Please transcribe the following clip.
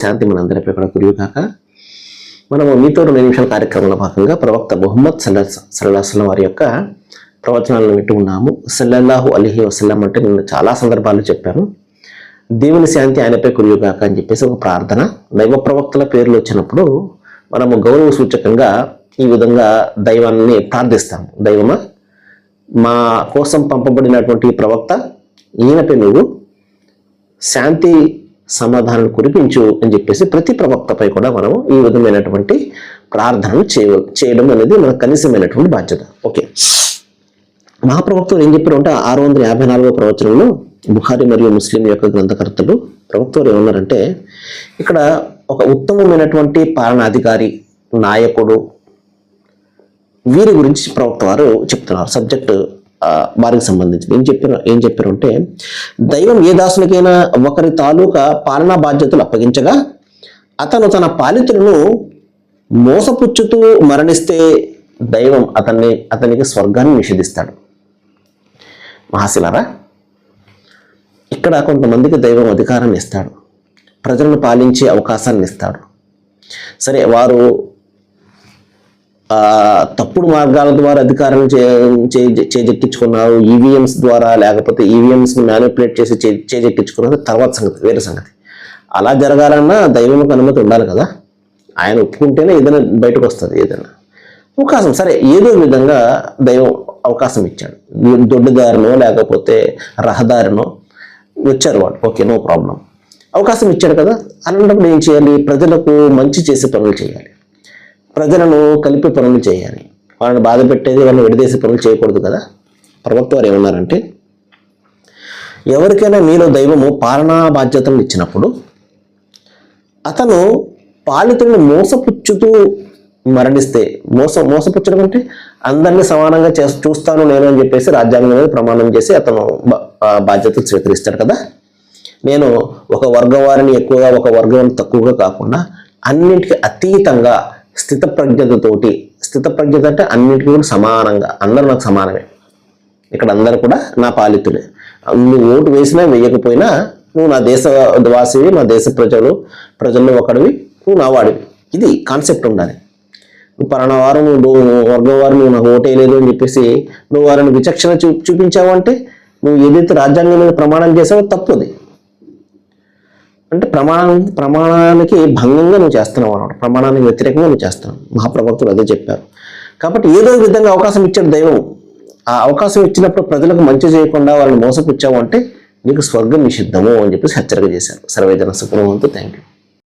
శాంతి మనందరిపై కూడా కురియుగాక. మనము మీతో 2 నిమిషాల కార్యక్రమంలో భాగంగా ప్రవక్త ముహమ్మద్ సల్లల్లాహు వారి యొక్క ప్రవచనాలను వింటూ ఉన్నాము. సల్లల్లాహు అలైహి వసల్లం అంటే నేను చాలా సందర్భాలు చెప్పాను. దేవుని శాంతి ఆయనపై కురియుగాక అని చెప్పేసి ఒక ప్రార్థన. దైవ ప్రవక్తల పేర్లు వచ్చినప్పుడు మనము గౌరవ సూచకంగా ఈ విధంగా దైవాన్ని ప్రార్థిస్తాము. దైవమా, మా కోసం పంపబడినటువంటి ప్రవక్త ఈయనపై నువ్వు శాంతి సమాధానం కురిపించు అని చెప్పేసి ప్రతి ప్రవక్తపై కూడా మనం ఈ విధమైనటువంటి ప్రార్థనలు చేయడం అనేది మనకు కనీసమైనటువంటి బాధ్యత. ఓకే, మహాప్రవక్తలు ఏం చెప్పారు అంటే 654వ ప్రవచనంలో బుఖారీ మరియు ముస్లిం యొక్క గ్రంథకర్తలు ప్రవక్తలు ఏమన్నారంటే, ఇక్కడ ఒక ఉత్తమమైనటువంటి పాలనాధికారి, నాయకుడు, వీరి గురించి ప్రవక్త వారు చెప్తున్నారు. సబ్జెక్ట్ వారికి సంబంధించి ఏం చెప్పారు అంటే, దైవం ఏ దాసునికైనా ఒకరి తాలూకా పాలనా బాధ్యతలు అప్పగించగా అతను తన పాలితులను మోసపుచ్చుతూ మరణిస్తే దైవం అతనికి స్వర్గాన్ని నిషేధిస్తాడు. మహాశిలారా, ఇక్కడ కొంతమందికి దైవం అధికారాన్ని ఇస్తాడు, ప్రజలను పాలించే అవకాశాన్ని ఇస్తాడు. సరే, వారు తప్పుడు మార్గాల ద్వారా అధికారం చేజెక్కించుకున్నారు, ఈవీఎంస్ ద్వారా, లేకపోతే ఈవీఎంస్ని మ్యానిపులేట్ చేసి చేజెక్కించుకున్నారు, తర్వాత సంగతి, వేరే సంగతి. అలా జరగాలన్నా దైవంకు అనుమతి ఉండాలి కదా. ఆయన ఒప్పుకుంటేనే ఏదైనా బయటకు వస్తుంది, ఏదైనా అవకాశం. సరే, ఏదో విధంగా దైవం అవకాశం ఇచ్చాడు. దొడ్డిదారినో లేకపోతే రహదారినో వచ్చారు వాళ్ళు, ఓకే, నో ప్రాబ్లం, అవకాశం ఇచ్చాడు కదా. అలాంటప్పుడు ఏం చేయాలి? ప్రజలకు మంచి చేసే పనులు చేయాలి, ప్రజలను కలిపే పనులు చేయాలి. వాళ్ళని బాధ పెట్టేది, వాళ్ళని విడదీసే పనులు చేయకూడదు కదా. ప్రవక్త వారు ఏమన్నారంటే, ఎవరికైనా మీలో దైవము పాలనా బాధ్యతలు ఇచ్చినప్పుడు అతను పాలితులను మోసపుచ్చుతూ మరణిస్తే, మోసపుచ్చడం అంటే అందరినీ సమానంగా చూస్తాను నేను అని చెప్పేసి రాజ్యాంగం మీద ప్రమాణం చేసి అతను బాధ్యతలు స్వీకరిస్తాడు కదా. నేను ఒక వర్గం వారిని ఎక్కువగా, ఒక వర్గం తక్కువగా కాకుండా అన్నింటికి అతీతంగా స్థితప్రజ్ఞత అంటే అన్నింటికి కూడా సమానంగా, అందరూ నాకు సమానమే, ఇక్కడ అందరూ కూడా నా పాలితులే. నువ్వు ఓటు వేసినా వేయకపోయినా నువ్వు నా దేశవాసివి, నా దేశ ప్రజల్లో ఒకడివి, నువ్వు నా వాడివి. ఇది కాన్సెప్ట్ ఉండాలి. నువ్వు పలానా వారు, నువ్వు వర్గం వారు, నువ్వు నాకు ఓటేయలేదు అని చెప్పేసి నువ్వు వారిని విచక్షణ చూపించావు అంటే నువ్వు ఏదైతే రాజ్యాంగం మీద ప్రమాణం చేసావో తప్పుది. అంటే ప్రమాణానికి భంగంగా నువ్వు చేస్తున్నావు అన్నమాట, ప్రమాణానికి వ్యతిరేకంగా నువ్వు చేస్తున్నావు. మహాప్రవక్తలు అదే చెప్పారు. కాబట్టి ఏదో విధంగా అవకాశం ఇచ్చాడు దైవం. ఆ అవకాశం ఇచ్చినప్పుడు ప్రజలకు మంచి చేయకుండా వాళ్ళని మోసపుచ్చావు అంటే నీకు స్వర్గం నిషిద్ధము అని చెప్పేసి హెచ్చరిక చేశారు. సర్వేజన సుఖనవంతు. Thank you.